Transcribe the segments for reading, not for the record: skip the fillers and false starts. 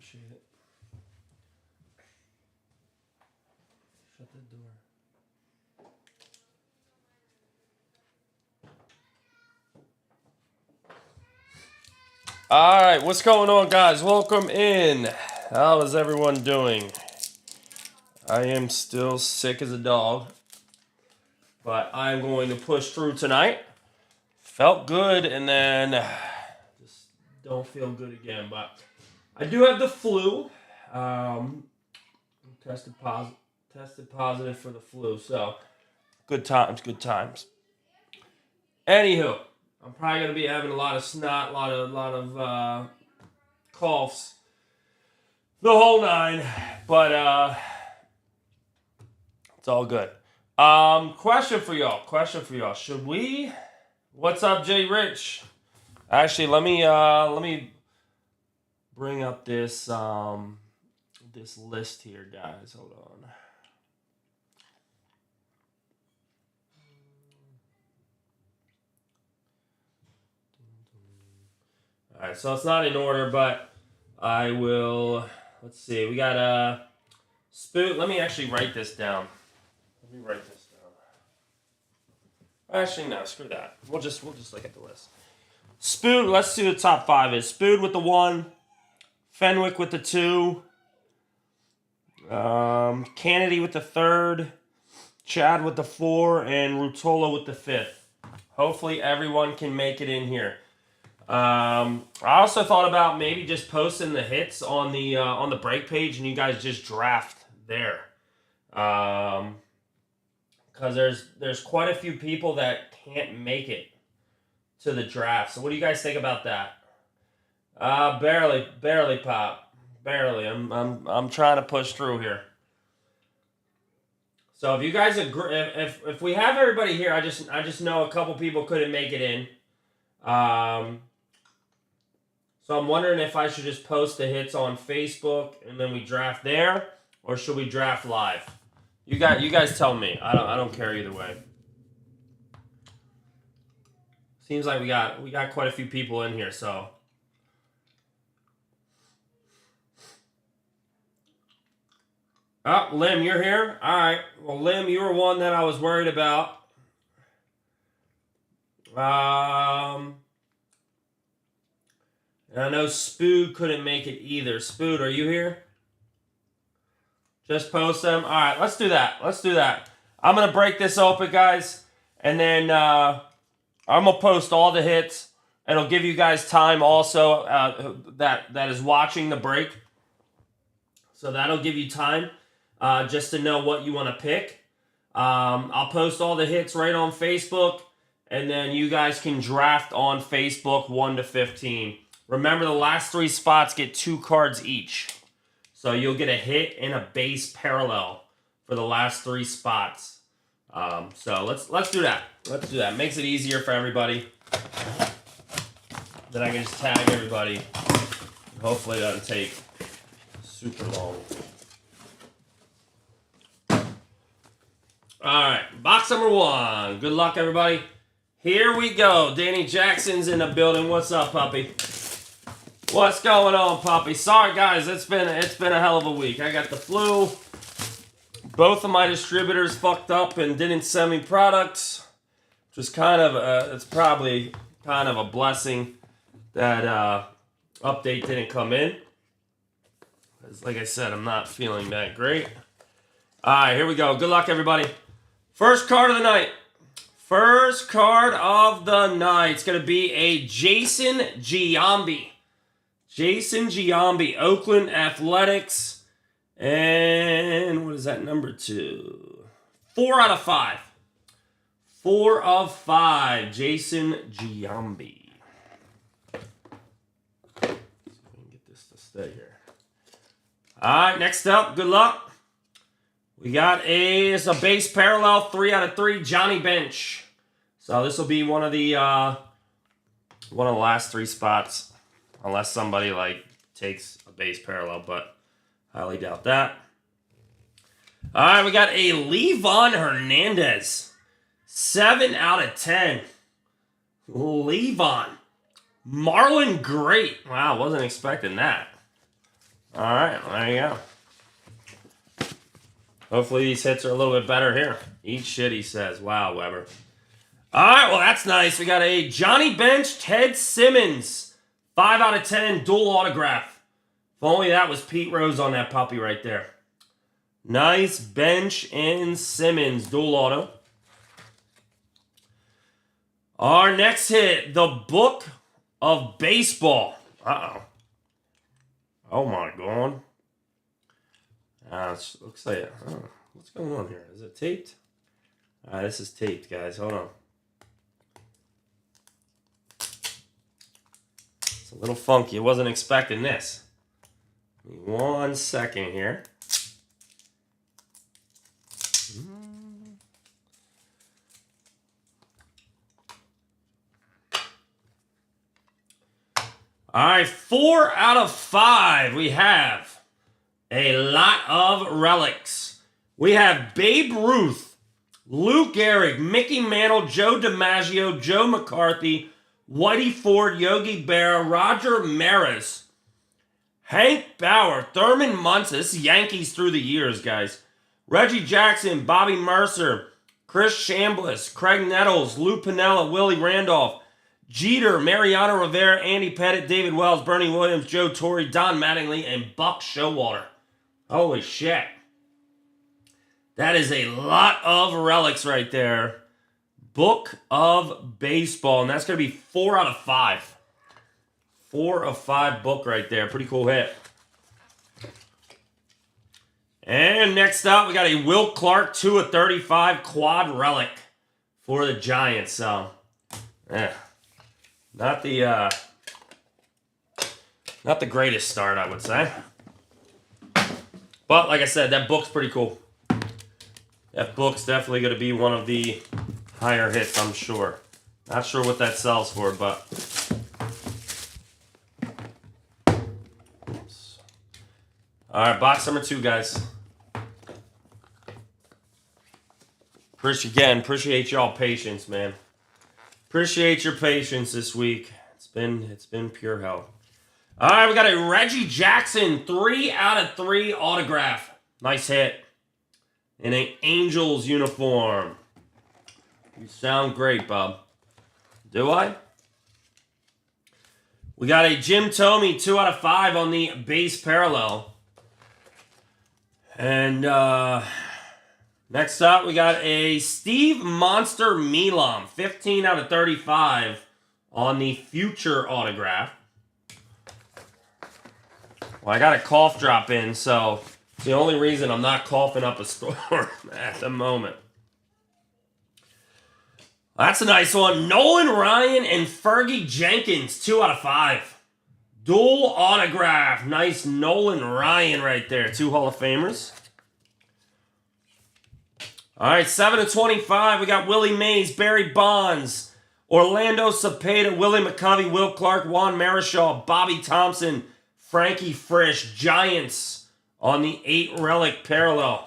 appreciate it. Shut the door. All right, what's going on, guys? Welcome in. How is everyone doing? I am still sick as a dog, but I'm going to push through tonight. Felt good, and then just don't feel good again. But I do have the flu. Tested positive for the flu, so good times, good times. Anywho, I'm probably gonna be having a lot of snot, a lot of coughs, the whole nine. But it's all good. Question for y'all. Should we? What's up, Jay Rich? Actually, let me bring up this this list here, guys. Hold on. All right, so it's not in order, but I will. Let's see. We got Spoot. Let me actually write this down. Let me write this down. Actually, no. Screw that. We'll just look at the list. Spoot. Let's see what the top 5 is. Spoot with the 1. Fenwick with the 2. Kennedy with the 3rd. Chad with the 4, and Rutola with the 5th. Hopefully, everyone can make it in here. I also thought about maybe just posting the hits on the break page, and you guys just draft there. Because there's quite a few people that can't make it to the draft. So what do you guys think about that? Barely, Pop. Barely. I'm trying to push through here. So if you guys agree, if we have everybody here, I just know a couple people couldn't make it in. So I'm wondering if I should just post the hits on Facebook and then we draft there, or should we draft live? You guys tell me. I don't care either way. Seems like we got quite a few people in here, so. Oh, Lim, you're here? All right. Well, Lim, you were one that I was worried about. And I know Spood couldn't make it either. Spood, are you here? Just post them. All right, let's do that. I'm going to break this open, guys. And then I'm going to post all the hits. And it'll give you guys time also that is watching the break. So that'll give you time just to know what you want to pick. I'll post all the hits right on Facebook. And then you guys can draft on Facebook 1 to 15. Remember, the last 3 spots get 2 cards each. So you'll get a hit and a base parallel for the last 3 spots. So let's do that. Makes it easier for everybody. Then I can just tag everybody. Hopefully it doesn't take super long. All right, box number 1. Good luck, everybody. Here we go. Danny Jackson's in the building. What's up, puppy? What's going on, puppy? Sorry, guys. It's been a hell of a week. I got the flu. Both of my distributors fucked up and didn't send me products. Just kind of it's probably kind of a blessing that update didn't come in. Because, like I said, I'm not feeling that great. All right, here we go. Good luck, everybody. First card of the night. It's going to be a Jason Giambi. Oakland Athletics. And what is that, number 2? 4 out of 5. 4 of 5. Jason Giambi. Let's see if I can get this to stay here. All right, next up, good luck. We got it's a base parallel, 3 out of 3, Johnny Bench. So this will be one of the last 3 spots, unless somebody takes a base parallel, but highly doubt that. All right, we got a Levon Hernandez, 7 out of 10. Levon, Marlon Great. Wow, wasn't expecting that. All right, there you go. Hopefully these hits are a little bit better here. Eat shit, he says. Wow, Weber. All right, well, that's nice. We got a Johnny Bench, Ted Simmons. 5 out of 10, dual autograph. If only that was Pete Rose on that puppy right there. Nice Bench and Simmons, dual auto. Our next hit, the Book of Baseball. Uh-oh. Oh, my God. It looks like, what's going on here? Is it taped? This is taped, guys. Hold on. It's a little funky. I wasn't expecting this. Give me 1 second here. All right, 4 out of 5. We have a lot of relics. We have Babe Ruth, Lou Gehrig, Mickey Mantle, Joe DiMaggio, Joe McCarthy, Whitey Ford, Yogi Berra, Roger Maris, Hank Bauer, Thurman Munson. This is Yankees through the years, guys. Reggie Jackson, Bobby Mercer, Chris Chambliss, Craig Nettles, Lou Piniella, Willie Randolph, Jeter, Mariano Rivera, Andy Pettitte, David Wells, Bernie Williams, Joe Torre, Don Mattingly, and Buck Showalter. Holy shit. That is a lot of relics right there. Book of Baseball, and that's going to be 4 out of 5. 4 of 5 book right there. Pretty cool hit. And next up, we got a Will Clark 2 of 35 quad relic for the Giants. So, not the greatest start, I would say. But like I said, that book's pretty cool. That book's definitely going to be one of the higher hits, I'm sure. Not sure what that sells for, but... Oops. All right, box number 2, guys. Appreciate y'all patience, man. Appreciate your patience this week. It's been pure hell. All right, we got a Reggie Jackson 3 out of 3 autograph. Nice hit. In an Angels uniform. You sound great, Bob. Do I? We got a Jim Thome 2 out of 5 on the base parallel. And next up, we got a Steve Monster Milam 15 out of 35 on the future autograph. Well, I got a cough drop in, so it's the only reason I'm not coughing up a storm at the moment. That's a nice one. Nolan Ryan and Fergie Jenkins, 2 out of 5. Dual autograph. Nice Nolan Ryan right there. 2 Hall of Famers. All right, 7 of 25. We got Willie Mays, Barry Bonds, Orlando Cepeda, Willie McCovey, Will Clark, Juan Marichal, Bobby Thompson, Frankie Frisch, Giants on the 8 relic parallel.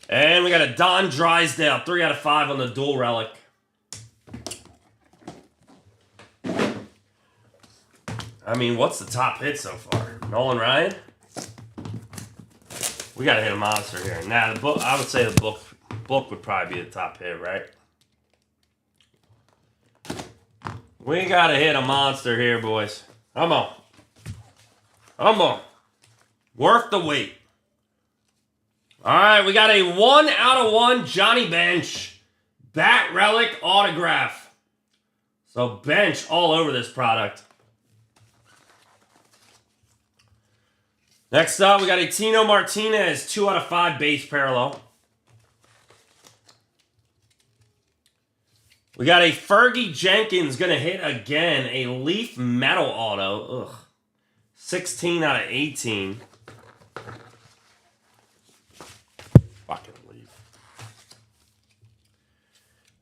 And we got a Don Drysdale, 3 out of 5 on the dual relic. I mean, what's the top hit so far? Nolan Ryan? We got to hit a monster here. Nah, the book, I would say the book would probably be the top hit, right? We got to hit a monster here, boys. Come on. Come on. Worth the wait. All right, we got a 1 out of 1 Johnny Bench Bat Relic autograph. So Bench all over this product. Next up, we got a Tino Martinez 2 out of 5 base parallel. We got a Fergie Jenkins going to hit again. A Leaf Metal auto. Ugh. 16 out of 18. Fucking Leaf.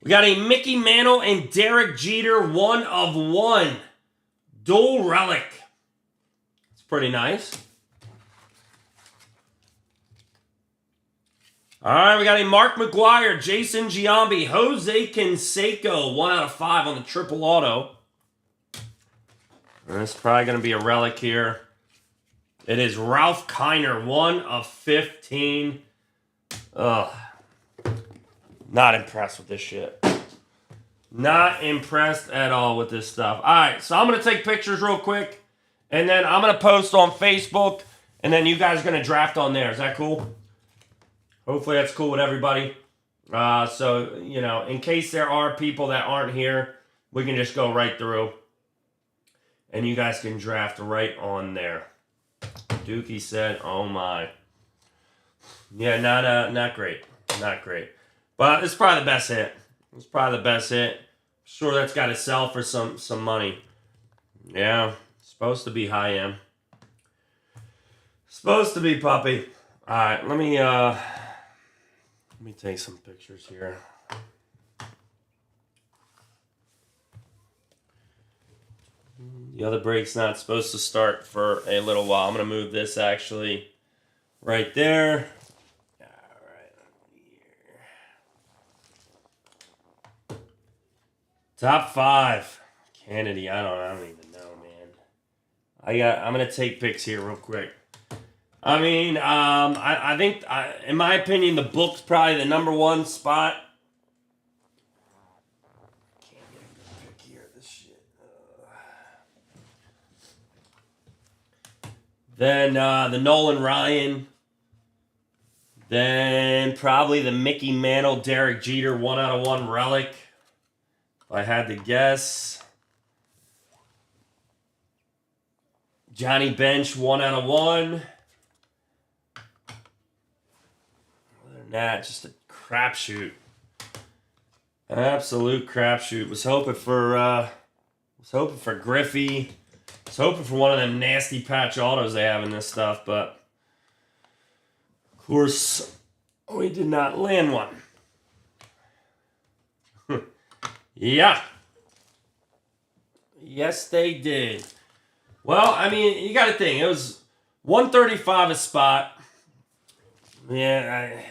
We got a Mickey Mantle and Derek Jeter 1 of 1. Dual relic. It's pretty nice. All right, we got a Mark McGwire, Jason Giambi, Jose Canseco, 1 out of 5 on the triple auto. And it's probably going to be a relic here. It is Ralph Kiner, 1 of 15. Ugh. Not impressed with this shit. Not impressed at all with this stuff. All right, so I'm going to take pictures real quick, and then I'm going to post on Facebook, and then you guys are going to draft on there. Is that cool? Hopefully that's cool with everybody. So, you know, in case there are people that aren't here, we can just go right through. And you guys can draft right on there. Dookie said, oh my. Yeah, not great. Not great. But it's probably the best hit. It's probably the best hit. Sure, that's got to sell for some money. Yeah, supposed to be high end. Supposed to be, puppy. All right, let me take some pictures here. The other break's not supposed to start for a little while. I'm going to move this actually right there. All right. Top 5. Kennedy, I don't even know, man. I'm going to take picks here real quick. I mean, I think, in my opinion, the book's probably the number 1 spot. Can't get a good pick here. This shit. Then the Nolan Ryan. Then probably the Mickey Mantle, Derek Jeter 1 out of 1 relic. If I had to guess. Johnny Bench 1 out of 1. Nah, just a crapshoot. Absolute crapshoot. Was hoping for Griffey. Was hoping for one of them nasty patch autos they have in this stuff, but of course we did not land one. Yeah. Yes, they did. Well, I mean, you got to think. It was 135 a spot. Yeah,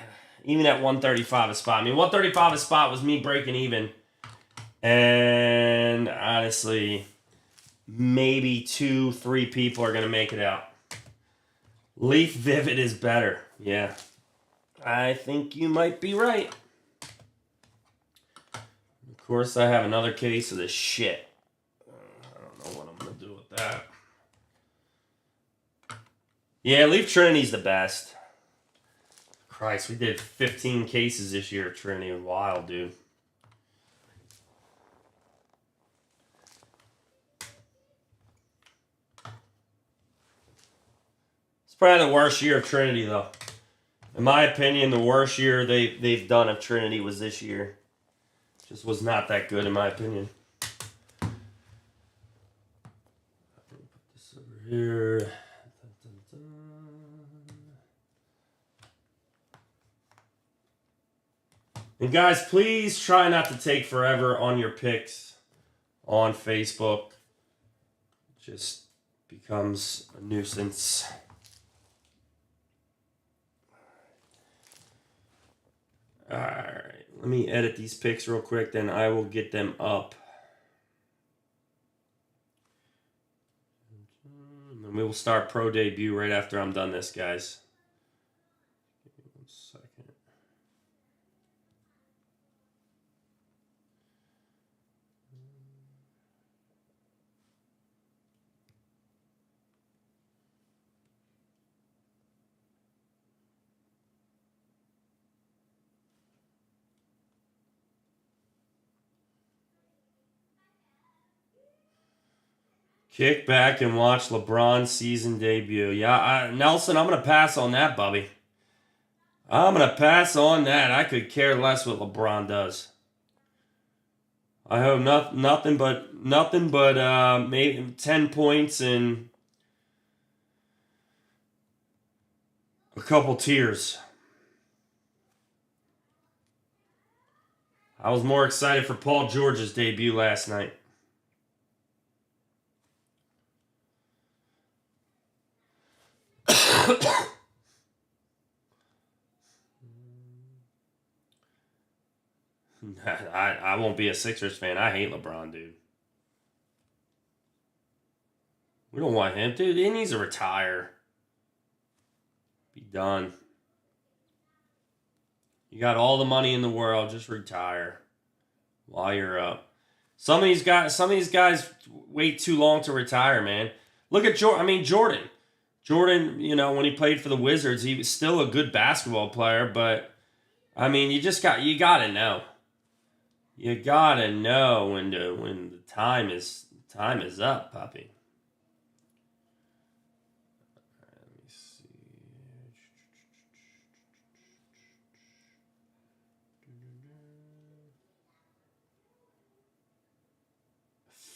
even at 135 a spot. I mean, 135 a spot was me breaking even. And honestly, maybe 2-3 people are going to make it out. Leaf Vivid is better. Yeah. I think you might be right. Of course, I have another case of this shit. I don't know what I'm going to do with that. Yeah, Leaf Trinity's the best. Christ, we did 15 cases this year at Trinity. Wild, dude. It's probably the worst year of Trinity, though. In my opinion, the worst year they've done of Trinity was this year. Just was not that good, in my opinion. Put this over here. And guys, please try not to take forever on your picks on Facebook. It just becomes a nuisance. Alright, let me edit these picks real quick, then I will get them up. And we will start pro debut right after I'm done this, guys. Give me 1 second. Kick back and watch LeBron's season debut. Yeah, Nelson, I'm going to pass on that, Bubby. I'm going to pass on that. I could care less what LeBron does. I hope nothing but maybe 10 points and a couple tears. I was more excited for Paul George's debut last night. I won't be a Sixers fan. I hate LeBron, dude. We don't want him, dude. He needs to retire. Be done. You got all the money in the world. Just retire while you're up. Some of these guys wait too long to retire, man. Look at Jordan. Jordan, when he played for the Wizards, he was still a good basketball player, but you gotta know. You gotta know when the time is up, puppy. Let me see.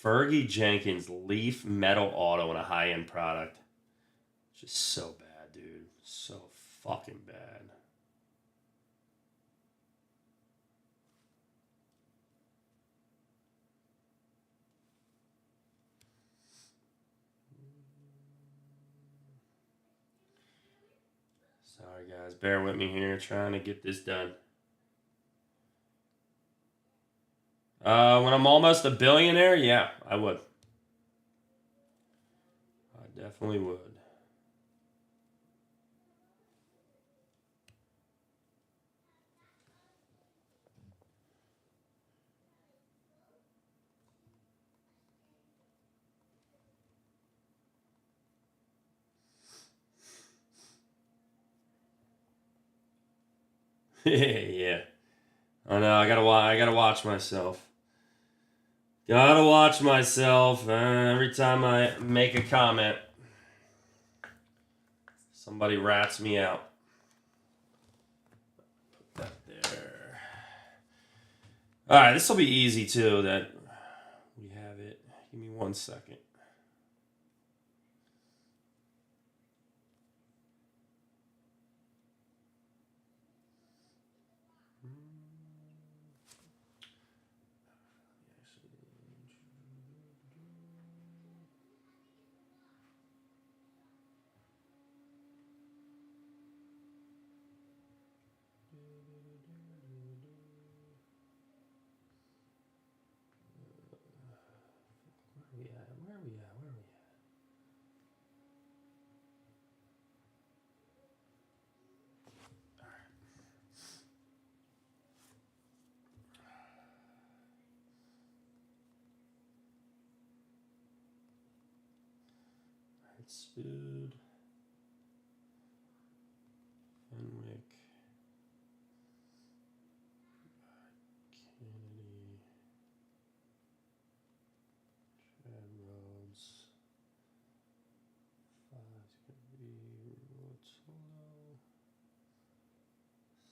Fergie Jenkins Leaf Metal Auto and a high-end product. Just so bad, dude. So fucking bad. Sorry, guys. Bear with me here. Trying to get this done. When I'm almost a billionaire, yeah, I would. I definitely would. Yeah. I know. I gotta watch myself. Gotta watch myself. Every time I make a comment, somebody rats me out. Put that there. All right, this will be easy too. That we have it. Give me 1 second. Where are we at? Spood, Fenwick, Kennedy, Chad Rhodes, 5's gonna be Rotolo,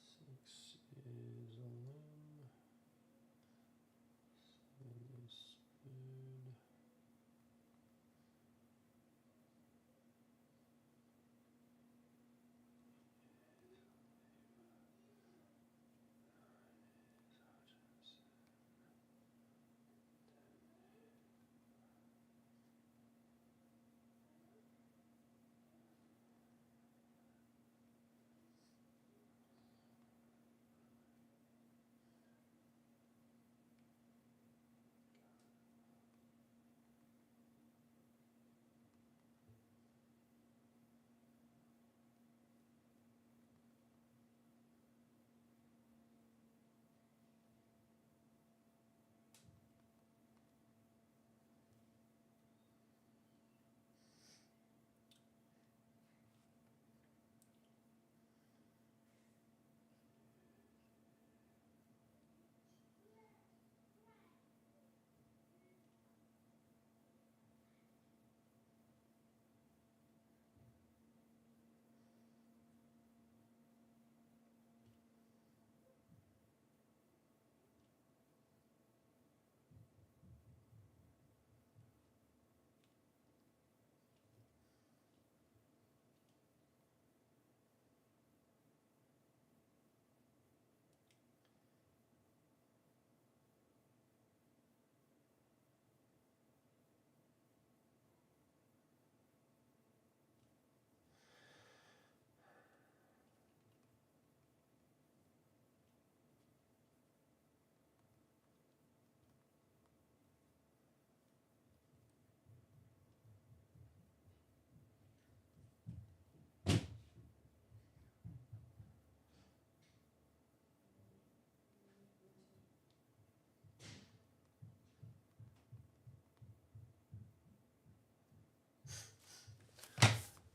6 is a limb, 7 is Spood,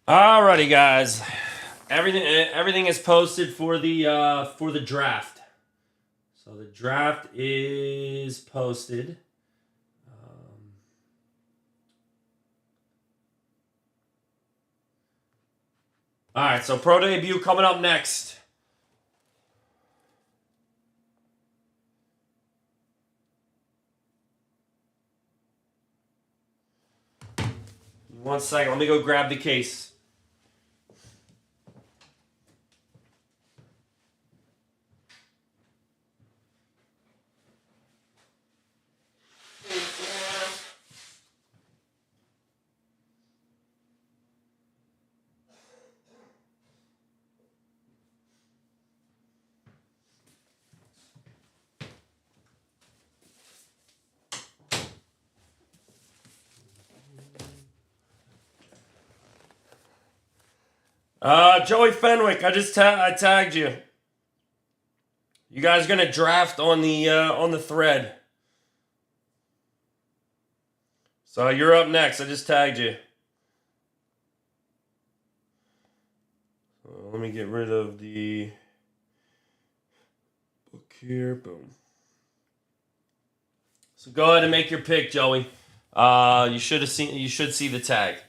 Alrighty, guys. Everything is posted for the draft. So the draft is posted. All right, so pro debut coming up next. One second, let me go grab the case. Joey Fenwick, I tagged you. You guys gonna draft on the thread. So you're up next. I just tagged you. Let me get rid of the book here. Boom. So go ahead and make your pick, Joey. You should see the tag.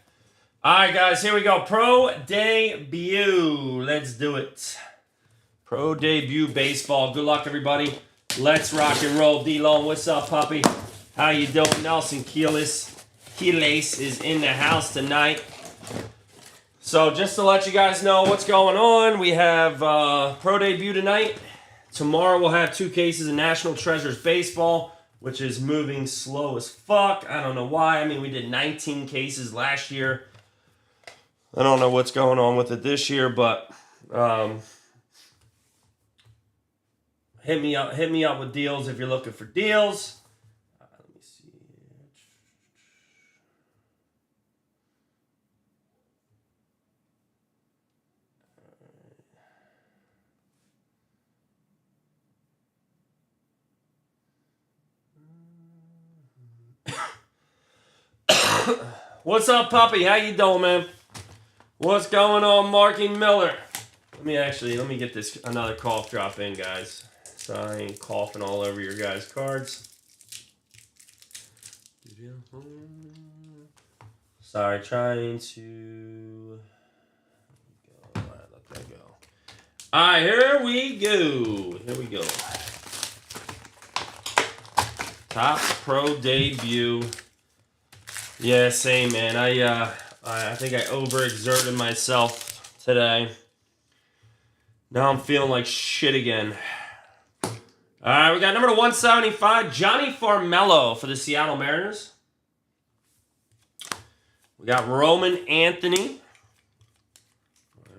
All right, guys, here we go. Pro debut. Let's do it. Pro debut baseball. Good luck, everybody. Let's rock and roll. D-Long, what's up, puppy? How you doing? Nelson Keelis is in the house tonight. So just to let you guys know what's going on, we have pro debut tonight. Tomorrow we'll have 2 cases of National Treasures baseball, which is moving slow as fuck. I don't know why. I mean, we did 19 cases last year. I don't know what's going on with it this year, but hit me up with deals if you're looking for deals. Let me see. What's up, puppy? How you doing, man? What's going on, Marky Miller? Let me get this another cough drop in, guys. So I ain't coughing all over your guys' cards. Sorry, trying to let that go. Alright, here we go. Top pro debut. Yeah, same, man. I think I overexerted myself today. Now I'm feeling like shit again. All right, we got number 175, Johnny Farmello for the Seattle Mariners. We got Roman Anthony.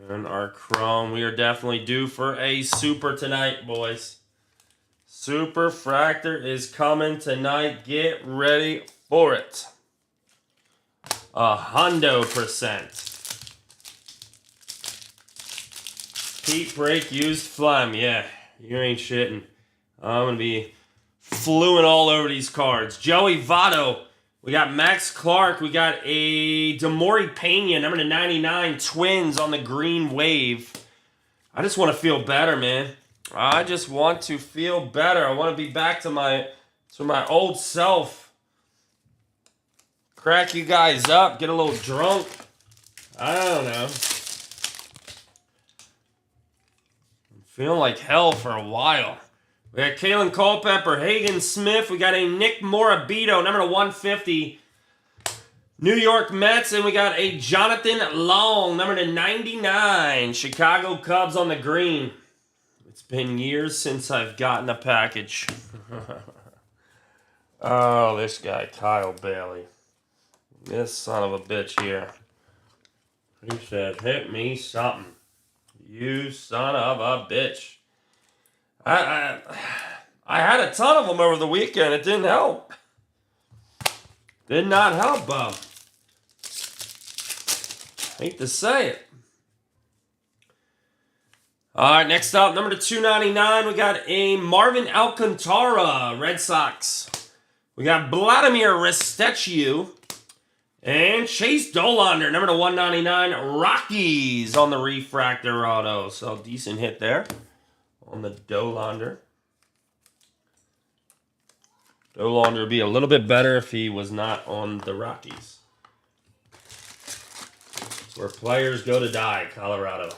And our Chrome. We are definitely due for a super tonight, boys. Super Fractor is coming tonight. Get ready for it. 100%. Heat break used phlegm. Yeah, you ain't shitting. I'm going to be fluing all over these cards. Joey Votto. We got Max Clark. We got a Demori Pena, number 99, Twins on the green wave. I just want to feel better, man. I just want to feel better. I want to be back to my old self. Crack you guys up, get a little drunk. I don't know. I'm feeling like hell for a while. We got Kalen Culpepper, Hagen Smith. We got a Nick Morabito, number 150, New York Mets. And we got a Jonathan Long, number 99, Chicago Cubs on the green. It's been years since I've gotten a package. Oh, this guy, Kyle Bailey. This son of a bitch here. He said, hit me something. You son of a bitch. I had a ton of them over the weekend. It didn't help. Did not help, Bob. Hate to say it. All right, next up, number 299, we got a Marvin Alcantara, Red Sox. We got Vladimir Ristechio. And Chase Dollander, number to 199, Rockies on the refractor auto. So decent hit there on the Dollander. Dollander would be a little bit better if he was not on the Rockies. It's where players go to die, Colorado.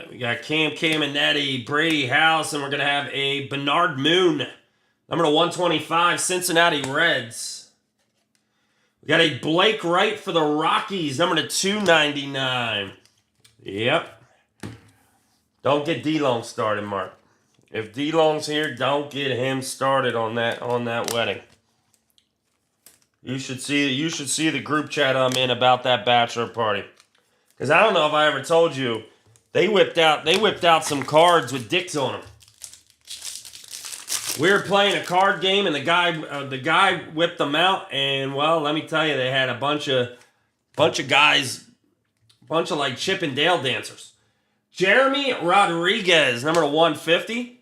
We got Cam and Brady House, and we're going to have a Bernard Moon, number to 125, Cincinnati Reds. We got a Blake Wright for the Rockies, number to 299. Yep. Don't get D-Long started, Mark. If D-Long's here, don't get him started on that wedding. You should see the group chat I'm in about that bachelor party. Because I don't know if I ever told you, They whipped out some cards with dicks on them. We were playing a card game, and the guy whipped them out, and well, let me tell you, they had a bunch of guys, bunch of like Chip and Dale dancers. Jeremy Rodriguez, number 150,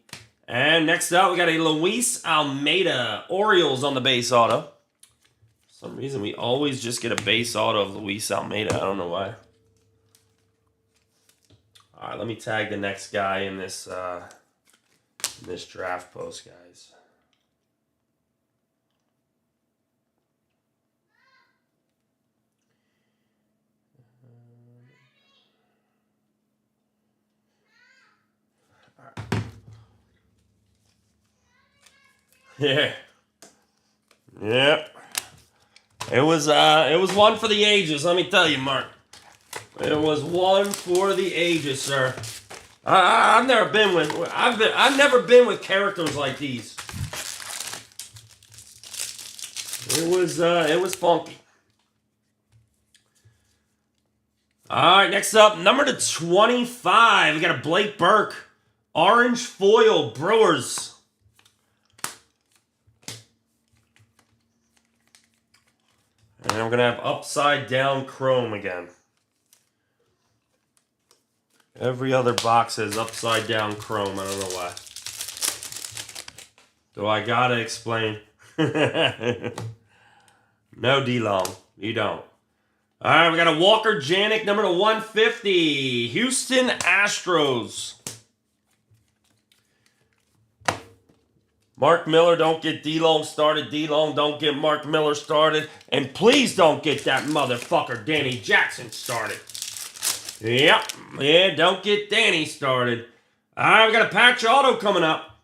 and next up we got a Luis Almeida, Orioles on the base auto. For some reason, we always just get a base auto of Luis Almeida. I don't know why. All right, let me tag the next guy in this draft post, guys. All right. Yeah. Yep. It was one for the ages, let me tell you, Mark. It was one for the ages, sir. I've never been with characters like these. It was funky. All right, next up, number to 25. We got a Blake Burke, orange foil, Brewers. And we're gonna have upside down chrome again. Every other box has upside down chrome. I don't know why. Do I gotta explain? No, D-Long. You don't. All right, we got a Walker Janik, number to 150. Houston Astros. Mark Miller, don't get D-Long started. D-Long, don't get Mark Miller started. And please don't get that motherfucker Danny Jackson started. Yep. Yeah, don't get Danny started. All right, we got a patch auto coming up.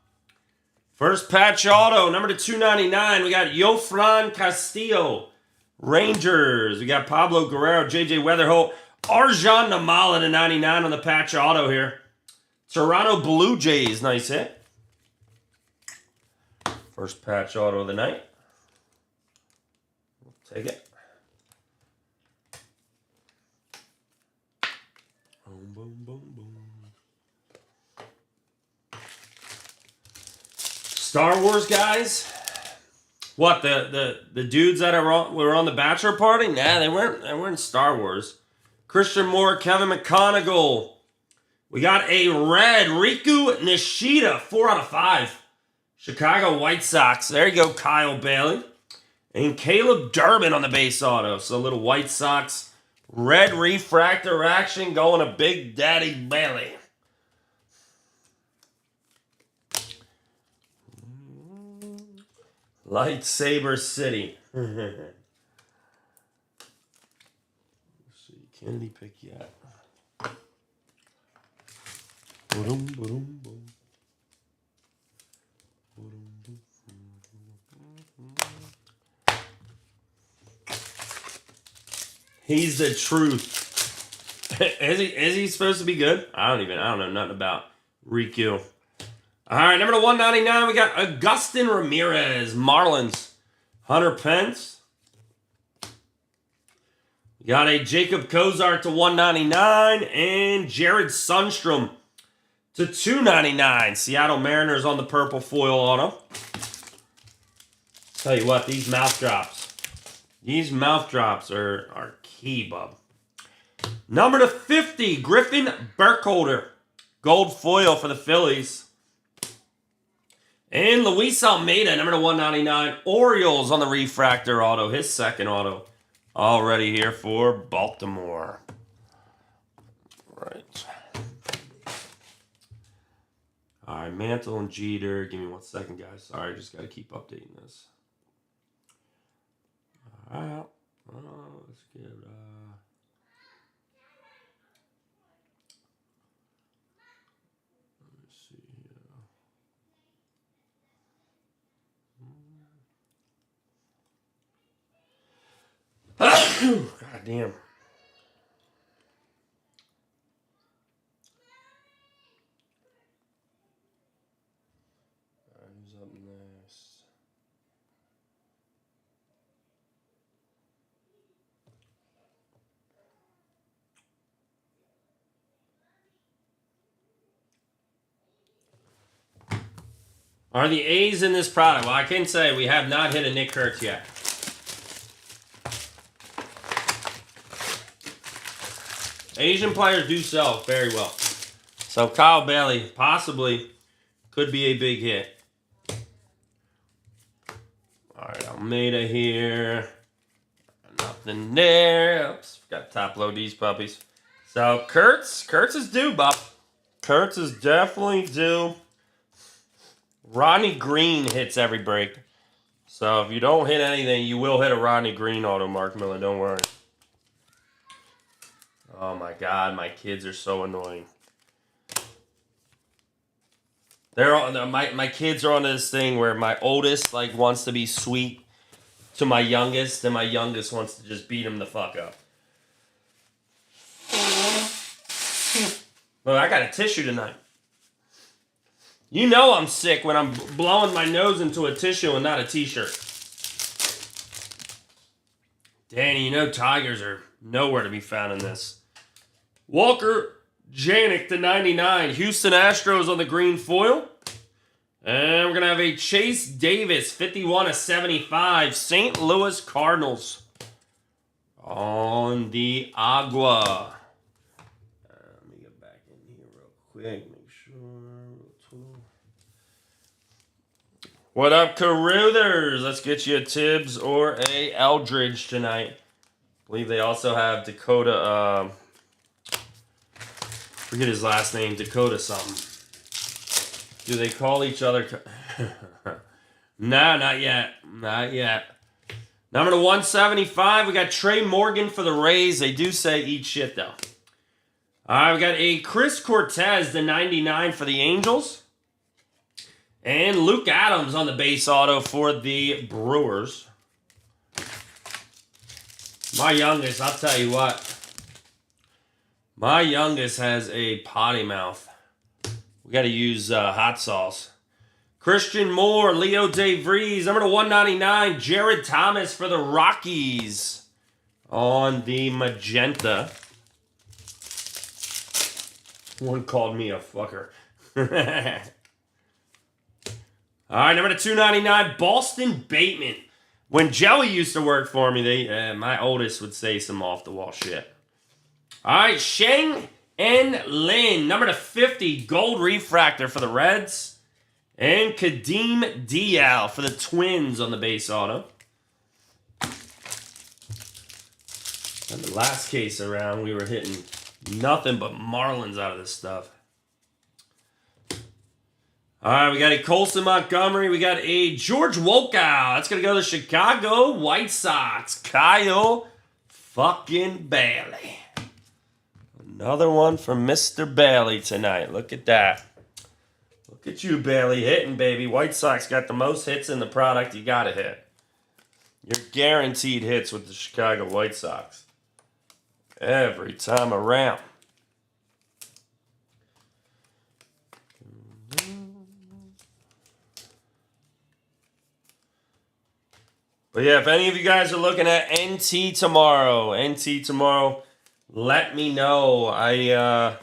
First patch auto, number to 299. We got Yofran Castillo, Rangers. We got Pablo Guerrero, J.J. Weatherholt, Arjan Namala to 99 on the patch auto here. Toronto Blue Jays, nice hit. First patch auto of the night. We'll take it. Boom, boom, boom, boom. Star Wars guys. What, the dudes that were on the bachelor party? Nah, they weren't Star Wars. Christian Moore, Kevin McConaughey. We got a red Riku Nishida, 4 out of 5. Chicago White Sox. There you go, Kyle Bailey. And Caleb Durbin on the base auto. So a little White Sox red refractor action going to Big Daddy Bailey. Lightsaber City. Let's see, Kennedy pick yet. Boom, boom, boom. He's the truth. Is he supposed to be good? I don't know nothing about Riku. All right, number 199, we got Agustin Ramirez, Marlins. Hunter Pence. We got a Jacob Kozar to 199 and Jared Sundstrom to 299. Seattle Mariners on the purple foil auto. Tell you what, these mouth drops are key, bub. Number to 50, Griffin Burkholder. Gold foil for the Phillies. And Luis Almeida, number to 199. Orioles on the refractor auto. His second auto. Already here for Baltimore. Right. All right, Mantle and Jeter. Give me 1 second, guys. Sorry, just got to keep updating this. All right. Let's get... let's see here. God damn. Who's up next? Are the A's in this product? Well, I can say we have not hit a Nick Kurtz yet. Asian players do sell very well. So Kyle Bailey possibly could be a big hit. All right, Almeida here. Nothing there. Oops, got to top load these puppies. So Kurtz is due, Bob. Kurtz is definitely due. Rodney Green hits every break. So if you don't hit anything, you will hit a Rodney Green auto, Mark Miller. Don't worry. Oh my God, my kids are so annoying. They're on my kids are on this thing where my oldest wants to be sweet to my youngest, and my youngest wants to just beat him the fuck up. Look, I got a tissue tonight. You know I'm sick when I'm blowing my nose into a tissue and not a t-shirt. Danny, you know Tigers are nowhere to be found in this. Walker Janik to 99. Houston Astros on the green foil. And we're going to have a Chase Davis, 51/75. St. Louis Cardinals on the Agua. Let me get back in here real quick. Make sure. What up, Caruthers? Let's get you a Tibbs or a Eldridge tonight. I believe they also have Dakota, forget his last name, Dakota something. Do they call each other? No, not yet. Not yet. Number to 175, we got Trey Morgan for the Rays. They do say eat shit, though. All right, we got a Chris Cortez, the 99 for the Angels. And Luke Adams on the base auto for the Brewers. My youngest, I'll tell you what. My youngest has a potty mouth. We got to use hot sauce. Christian Moore, Leo DeVries, number to 199, Jared Thomas for the Rockies on the magenta. One called me a fucker. All right, number to 299, Boston Bateman. When Joey used to work for me, my oldest would say some off-the-wall shit. All right, Sheng and Lin, number to 50, gold refractor for the Reds. And Kadeem Dial for the Twins on the base auto. And the last case around, we were hitting nothing but Marlins out of this stuff. All right, we got a Colson Montgomery. We got a George Wolkow. That's going to go to the Chicago White Sox. Kyle fucking Bailey. Another one from Mr. Bailey tonight. Look at that. Look at you, Bailey, hitting, baby. White Sox got the most hits in the product. You got to hit. You're guaranteed hits with the Chicago White Sox. Every time around. But yeah, if any of you guys are looking at NT tomorrow, let me know. If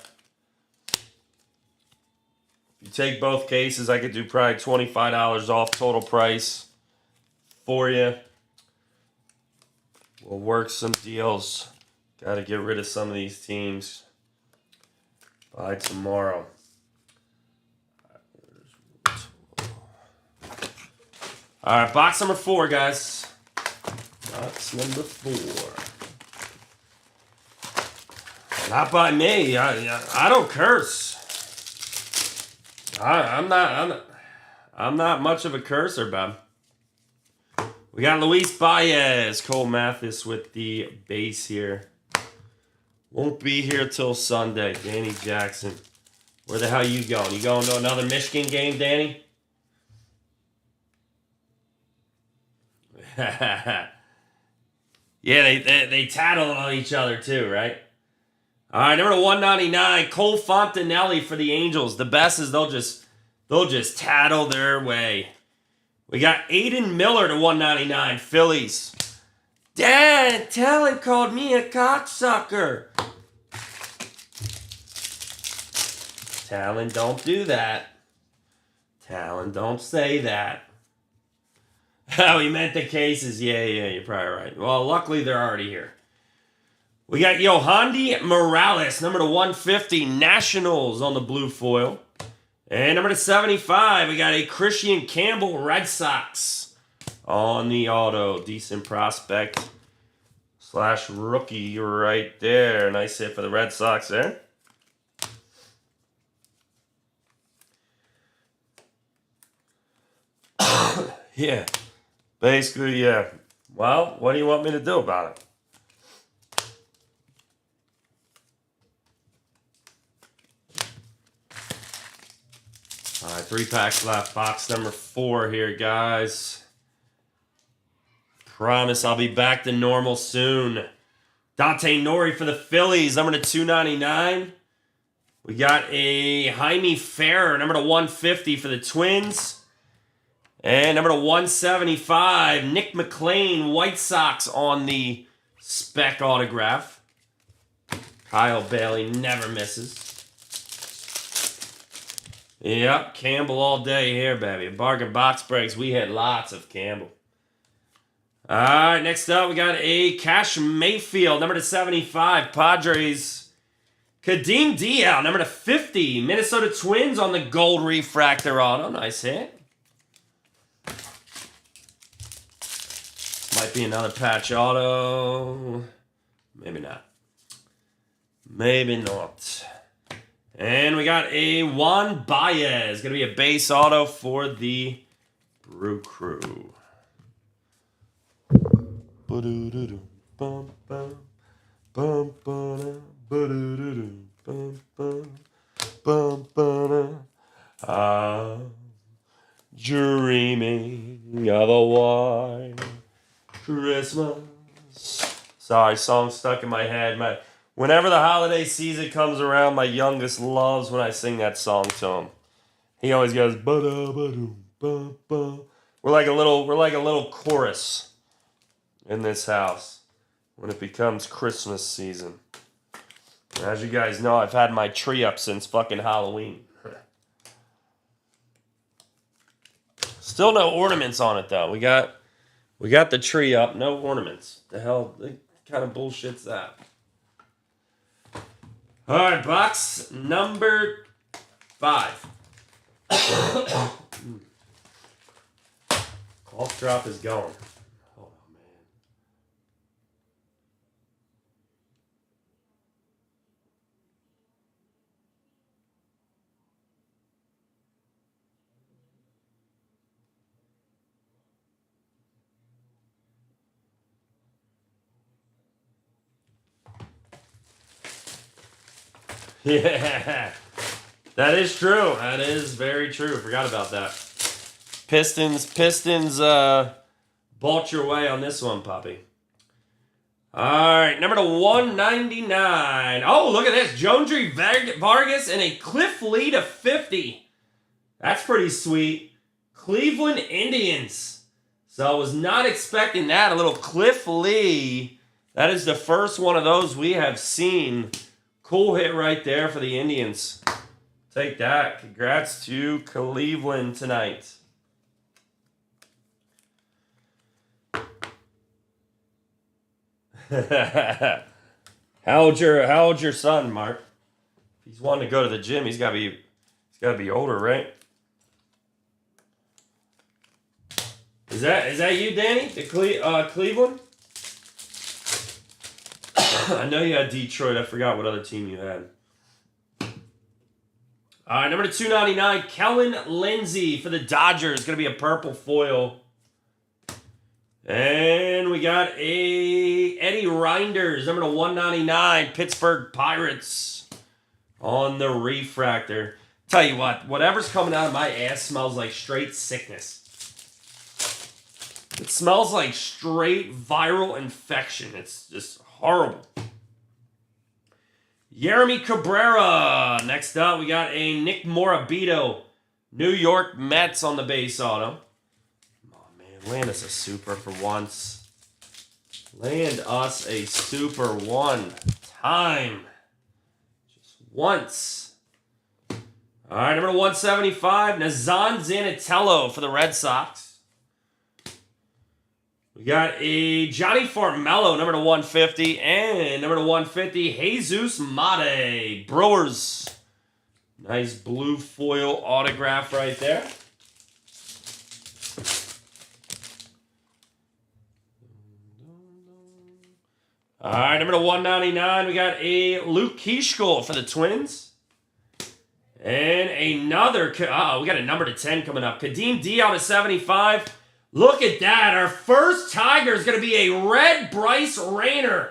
you take both cases, I could do probably $25 off total price for you. We'll work some deals. Got to get rid of some of these teams by tomorrow. All right, box number 4, guys. Box number 4. Not by me. I don't curse. I'm not much of a cursor, Bob. We got Luis Baez, Cole Mathis with the base here. Won't be here till Sunday. Danny Jackson. Where the hell you going? You going to another Michigan game, Danny? Yeah, they tattle on each other too, right? All right, number 199, Cole Fontanelli for the Angels. The best is they'll just tattle their way. We got Aiden Miller to 199, Phillies. Dad, Talon called me a cocksucker. Talon, don't do that. Talon, don't say that. Oh, he meant the cases. Yeah, you're probably right. Well, luckily they're already here. We got Yohandy Morales, number 150, Nationals on the blue foil. And number 75, we got a Christian Campbell, Red Sox on the auto. Decent prospect / rookie right there. Nice hit for the Red Sox there. Yeah, basically, yeah. Well, what do you want me to do about it? All right, 3 packs left. Box number 4 here, guys. Promise I'll be back to normal soon. Dante Nori for the Phillies, number 299. We got a Jaime Ferrer, number 150 for the Twins. And number 175, Nick McLean, White Sox on the spec autograph. Kyle Bailey never misses. Yep, Campbell all day here, baby. Bargain box breaks. We had lots of Campbell. All right, next up, we got a Cash Mayfield, number 75, Padres. Kadeem Dial, number 50, Minnesota Twins on the gold refractor auto. Nice hit. Might be another patch auto. Maybe not. Maybe not. And we got a Juan Baez. Going to be a base auto for the Brew Crew. Dreaming of a white Christmas. Sorry, song stuck in my head. Whenever the holiday season comes around, my youngest loves when I sing that song to him. He always goes ba-da-ba-doom-ba-ba. We're like a little chorus in this house when it becomes Christmas season. As you guys know, I've had my tree up since fucking Halloween. Still no ornaments on it though. We got the tree up, no ornaments. The hell kind of bullshit's that? All right, box number 5. Cough drop is going. Oh, Yeah, that is true. That is very true. Forgot about that. Pistons bought your way on this one, Poppy. All right, number 199. Oh, look at this. Jondre Vargas and a Cliff Lee to 50. That's pretty sweet. Cleveland Indians. So I was not expecting that. A little Cliff Lee. That is the first one of those we have seen. Cool hit right there for the Indians. Take that. Congrats to Cleveland tonight. How old's your son, Mark? If he's wanting to go to the gym, he's got to be older, right? Is that you, Danny? The Cleveland? I know you had Detroit. I forgot what other team you had. All right, number 299, Kellen Lindsey for the Dodgers. Going to be a purple foil. And we got a Eddie Reinders, number 199, Pittsburgh Pirates on the refractor. Tell you what, whatever's coming out of my ass smells like straight sickness. It smells like straight viral infection. It's just horrible. Yeremy Cabrera. Next up, we got a Nick Morabito, New York Mets on the base auto. Oh, man, land us a super for once. Land us a super one time. Just once. All right, number 175, Nazan Zanatello for the Red Sox. We got a Johnny Formello, number 150, and number 150, Jesus Mate, Brewers. Nice blue foil autograph right there. All right, number 199, we got a Luke Keishkoll for the Twins. And another, we got a number to 10 coming up. Kadeem D out of 75. Look at that. Our first Tiger is going to be a red Bryce Rayner.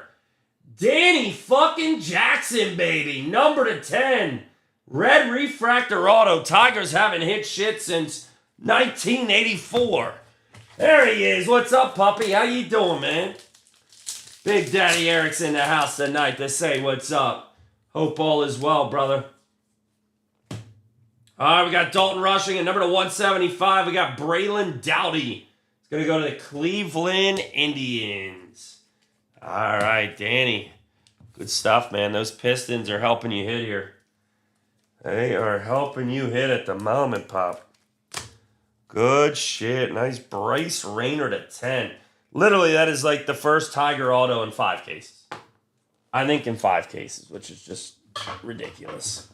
Danny fucking Jackson, baby. Number to 10. Red refractor auto. Tigers haven't hit shit since 1984. There he is. What's up, puppy? How you doing, man? Big Daddy Eric's in the house tonight to say what's up. Hope all is well, brother. All right, we got Dalton Rushing at number 175. We got Braylon Doughty. It's going to go to the Cleveland Indians. All right, Danny. Good stuff, man. Those Pistons are helping you hit here. They are helping you hit at the moment, Pop. Good shit. Nice Bryce Rayner to 10. Literally, that is like the first Tiger auto in 5 cases. I think in 5 cases, which is just ridiculous.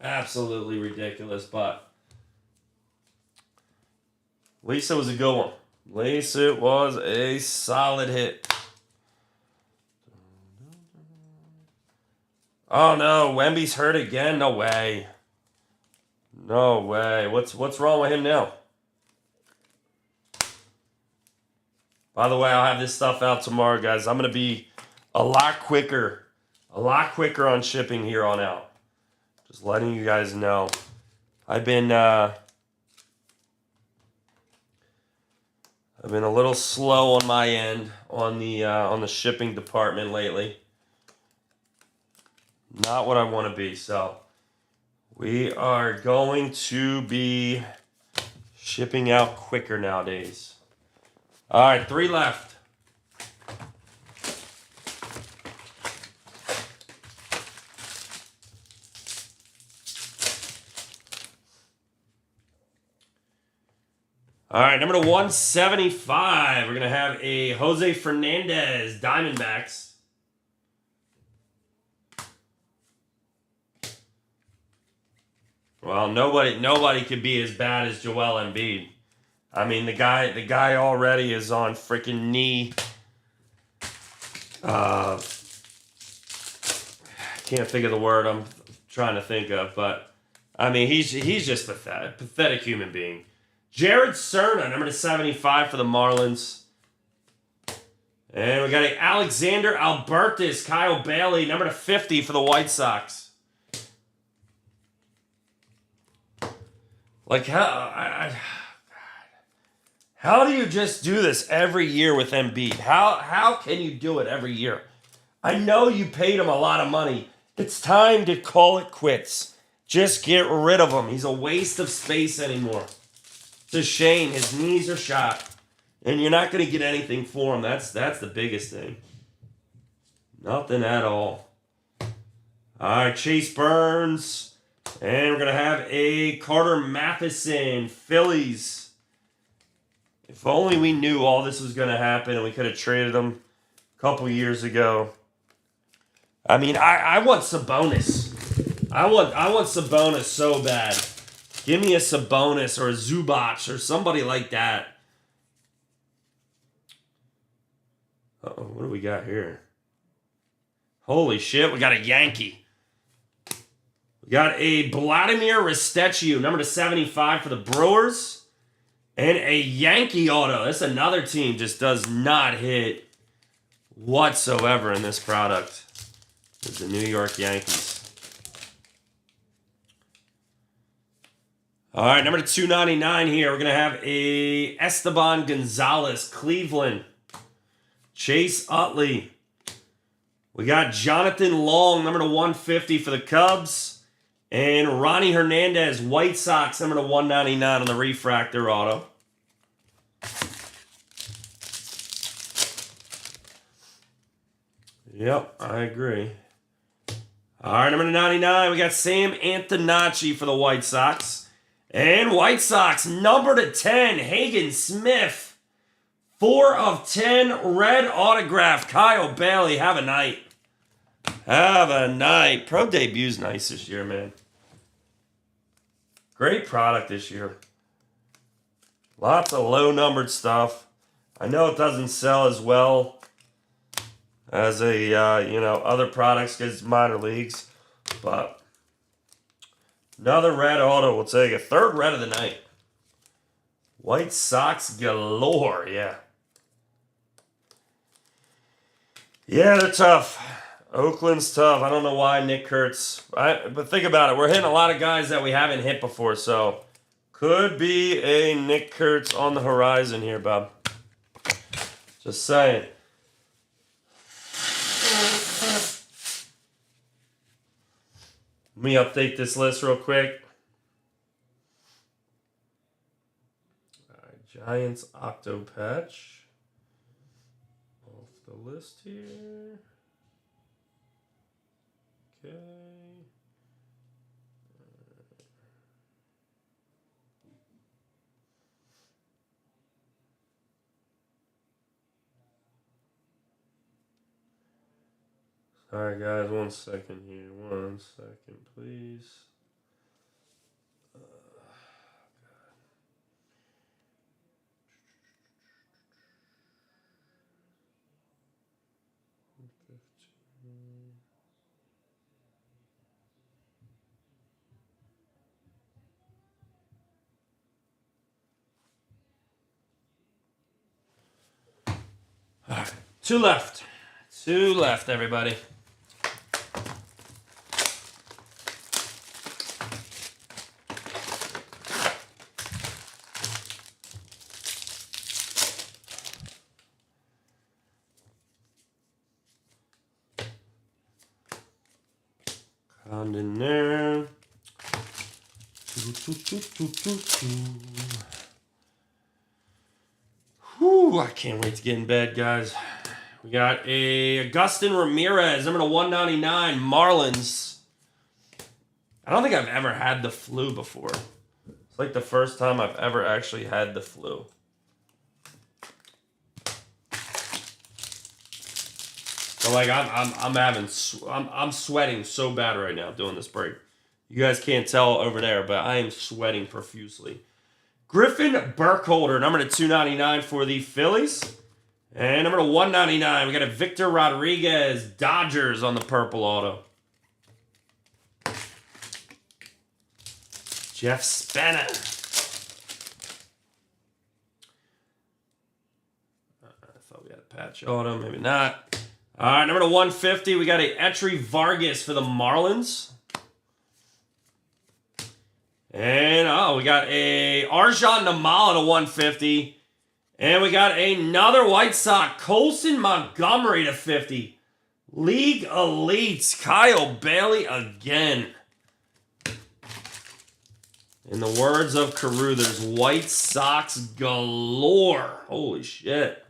Absolutely ridiculous, but at least it was a good one. At least it was a solid hit. Oh no, Wemby's hurt again? No way. No way. What's wrong with him now? By the way, I'll have this stuff out tomorrow, guys. I'm going to be a lot quicker on shipping here on out. Just letting you guys know. I've been a little slow on my end on the shipping department lately. Not what I want to be, so we are going to be shipping out quicker nowadays. All right, 3 left. All right, number 175. We're going to have a Jose Fernandez, Diamondbacks. Well, nobody could be as bad as Joel Embiid. I mean, the guy already is on freaking knee. Can't think of the word I'm trying to think of, but I mean, he's just pathetic human being. Jared Cerna, number 75 for the Marlins. And we got a Alexander Albertus, Kyle Bailey, number 50 for the White Sox. Like, how do you just do this every year with Embiid? How can you do it every year? I know you paid him a lot of money. It's time to call it quits. Just get rid of him. He's a waste of space anymore. It's a shame. His knees are shot. And you're not going to get anything for him. That's the biggest thing. Nothing at all. All right, Chase Burns. And we're going to have a Carter Matheson, Phillies. If only we knew all this was going to happen and we could have traded him a couple years ago. I mean, I want Sabonis. I want Sabonis so bad. Give me a Sabonis or a Zubac or somebody like that. Uh-oh, what do we got here? Holy shit, we got a Yankee. We got a Vladimir Ristechio, number /75 for the Brewers. And a Yankee auto. That's another team just does not hit whatsoever in this product. It's the New York Yankees. All right, number /299 here. We're going to have a Esteban Gonzalez, Cleveland. Chase Utley. We got Jonathan Long, number /150 for the Cubs. And Ronnie Hernandez, White Sox, number /199 on the refractor auto. Yep, I agree. All right, number /99, we got Sam Antonacci for the White Sox. And White Sox, number /10, Hagen Smith. 4/10, red autograph, Kyle Bailey. Have a night. Have a night. Pro debut's nice this year, man. Great product this year. Lots of low-numbered stuff. I know it doesn't sell as well as other products because it's minor leagues, but another red auto will take a third red of the night. White Sox galore, yeah. Yeah, they're tough. Oakland's tough. I don't know why Nick Kurtz. But think about it. We're hitting a lot of guys that we haven't hit before, so could be a Nick Kurtz on the horizon here, Bob. Just saying. Let me update this list real quick. All right, Giants Octo Patch. Off the list here. Okay. Alright guys, 1 second here. 1 second, please. Alright, 2 left. 2 left, everybody. In there. Whew, I can't wait to get in bed, guys. We got a Agustin Ramirez, number /199, Marlins. I don't think I've ever had the flu before. It's like the first time I've ever actually had the flu. So like I'm sweating so bad right now doing this break. You guys can't tell over there, but I am sweating profusely. Griffin Burkholder, number /299 for the Phillies. And number /199, we got a Victor Rodriguez, Dodgers on the purple auto. Jeff Spanner. I thought we had a patch auto, maybe not. All right, number /150, we got a Etry Vargas for the Marlins. And, we got a Arjan Namal /150. And we got another White Sox, Colson Montgomery /50. League Elites, Kyle Bailey again. In the words of Carew, there's White Sox galore. Holy shit.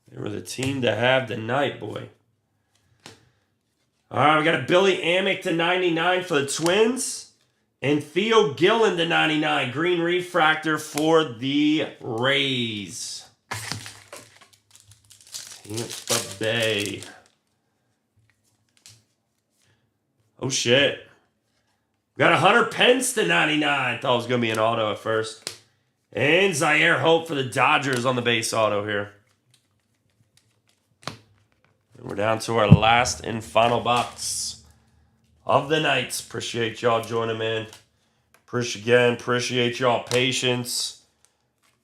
They were the team to have tonight, boy. All right, we got a Billy Amick /99 for the Twins. And Theo Gillen /99, green refractor for the Rays. Tampa Bay. Oh, shit. We got a Hunter Pence /99. Thought it was going to be an auto at first. And Zaire Hope for the Dodgers on the base auto here. We're down to our last and final box of the night. Appreciate y'all joining, man. Appreciate y'all patience.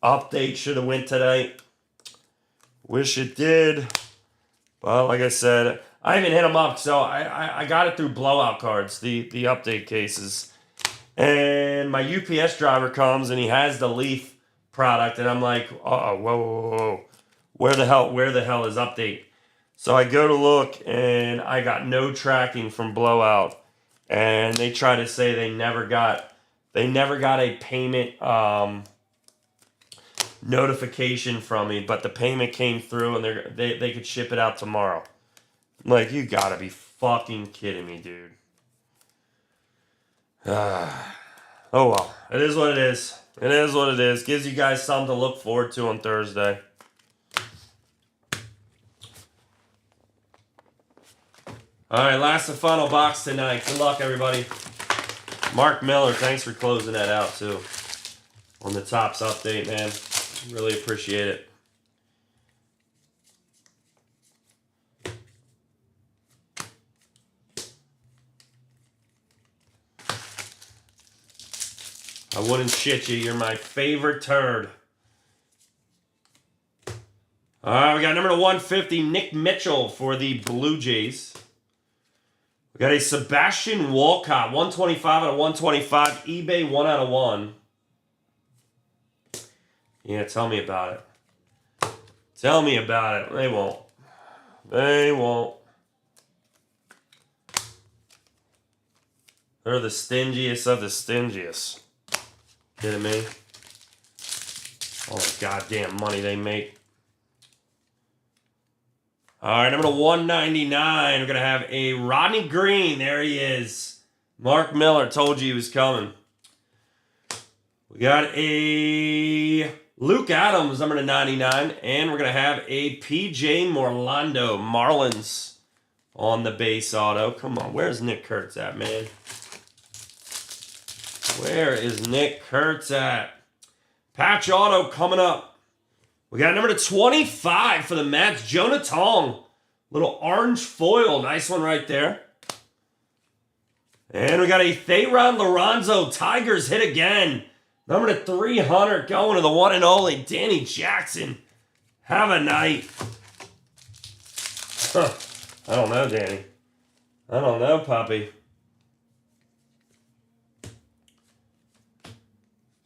Update should have went today. Wish it did. But like I said, I even hit them up, so I got it through blowout cards, the update cases. And my UPS driver comes and he has the Leaf product, and I'm like, whoa. Where the hell is update? So I go to look, and I got no tracking from blowout. And they try to say they never got a payment notification from me, but the payment came through, and they could ship it out tomorrow. I'm like, you gotta be fucking kidding me, dude. Oh well, it is what it is. It is what it is. Gives you guys something to look forward to on Thursday. All right, last and final box tonight. Good luck, everybody. Mark Miller, thanks for closing that out, too. On the Topps update, man. Really appreciate it. I wouldn't shit you. You're my favorite turd. All right, we got number 150, Nick Mitchell for the Blue Jays. We got a Sebastian Walcott, 125 out of 125, eBay 1 out of 1. Yeah, tell me about it. Tell me about it. They won't. They won't. They're the stingiest of the stingiest. Kidding me? All the goddamn money they make. All right, number 199. We're going to have a Rodney Green. There he is. Mark Miller. Told you he was coming. We got a Luke Adams, number 99. And we're going to have a PJ Morlando, Marlins, on the base auto. Come on, where's Nick Kurtz at, man? Where is Nick Kurtz at? Patch auto coming up. We got number 25 for the Mets, Jonah Tong. Little orange foil. Nice one right there. And we got a Thayron Lorenzo. Tigers hit again. Number 300 going to the one and only Danny Jackson. Have a night. Huh. I don't know, Danny. I don't know, puppy.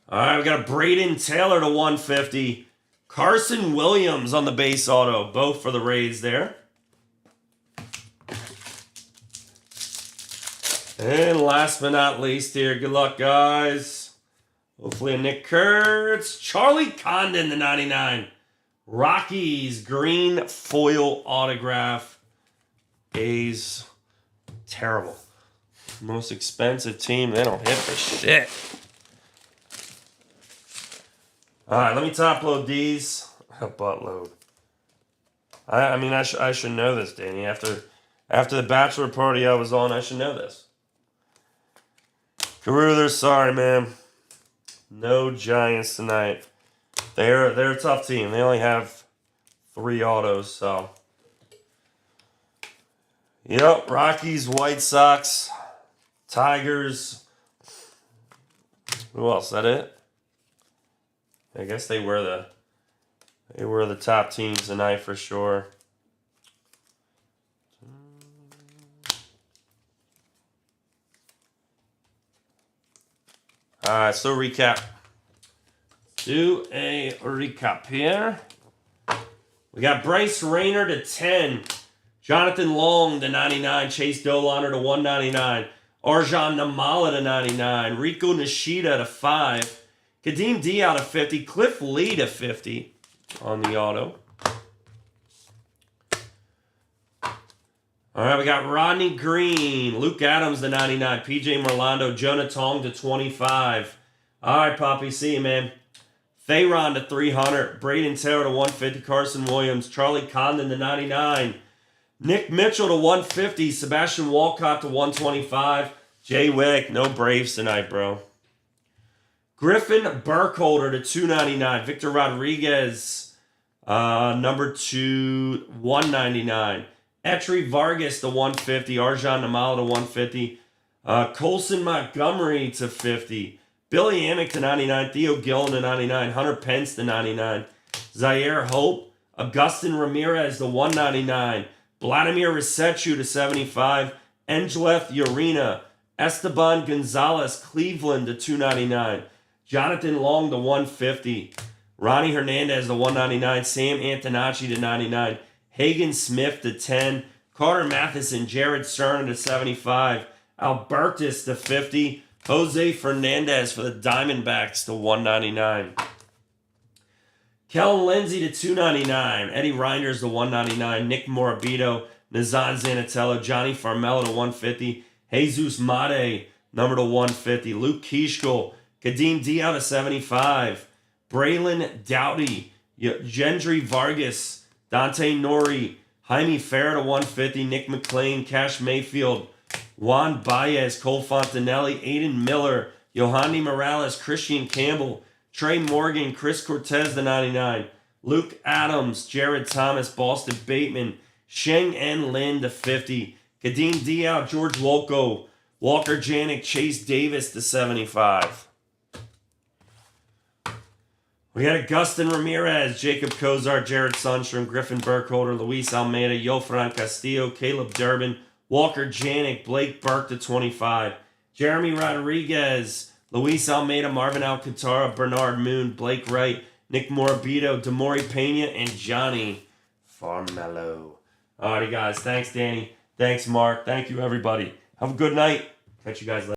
All right, we got a Braden Taylor to 150. Carson Williams on the base auto. Both for the Rays there. And last but not least here, good luck, guys. Hopefully a Nick Kurtz. Charlie Condon to 99. Rockies green foil autograph. A's. Terrible. Most expensive team. They don't hit for shit. All right, let me top load these. A buttload. I mean, I should know this, Danny. After the bachelor party I was on, I should know this. Caruthers, sorry, man. No Giants tonight. They're a tough team. They only have 3 autos, so. Yep, Rockies, White Sox, Tigers. Who else? Is that it? I guess they were the top teams tonight for sure. All right, so recap. Do a recap here. We got Bryce Rayner to 10. Jonathan Long to 99. Chase Dollander to 199. Arjan Namala to 99. Rico Nishida to 5. Kadeem Diaz to 50. Cliff Lee to 50 on the auto. All right, we got Rodney Green, Luke Adams to 99, PJ Morlando, Jonah Tong to 25. All right, Poppy, see you, man. Thayron to 300, Braden Taylor to 150, Carson Williams, Charlie Condon to 99, Nick Mitchell to 150, Sebastian Walcott to 125, Jay Wick, no Braves tonight, bro. Griffin Burkholder to 299. Victor Rodriguez, number 2, 199. Etri Vargas to 150. Arjan Namala to 150. Colson Montgomery to 50. Billy Amick to 99. Theo Gillen to 99. Hunter Pence to 99. Zaire Hope. Augustin Ramirez to 199. Vladimir Risechu to 75. Angeleth Urena. Esteban Gonzalez, Cleveland to 299. Jonathan Long to 150. Ronnie Hernandez to 199. Sam Antonacci to 99. Hagen Smith to 10. Carter Matheson, Jared Cerna to 75. Albertus to 50. Jose Fernandez for the Diamondbacks to 199. Kellen Lindsay to 299. Eddie Reinders to 199. Nick Morabito. Nazan Zanatello. Johnny Farmelo to 150. Jesus Mate, number to 150. Luke Keishkel. Kadeem Diao to 75. Braylon Doughty. Gendry Vargas. Dante Nori. Jaime Farah to 150. Nick McLean. Cash Mayfield. Juan Baez. Cole Fontanelli. Aiden Miller. Yohani Morales. Christian Campbell. Trey Morgan. Chris Cortez to 99. Luke Adams. Jared Thomas. Boston Bateman. Sheng En Lin to 50. Kadeem Diao. George Loko. Walker Janik. Chase Davis to 75. We got Augustin Ramirez, Jacob Kozar, Jared Sundstrom, Griffin Burkholder, Luis Almeida, Yofran Castillo, Caleb Durbin, Walker Janik, Blake Burke to 25. Jeremy Rodriguez, Luis Almeida, Marvin Alcantara, Bernard Moon, Blake Wright, Nick Morabito, Demori Pena, and Johnny Farmelo. Alrighty, guys. Thanks, Danny. Thanks, Mark. Thank you, everybody. Have a good night. Catch you guys later.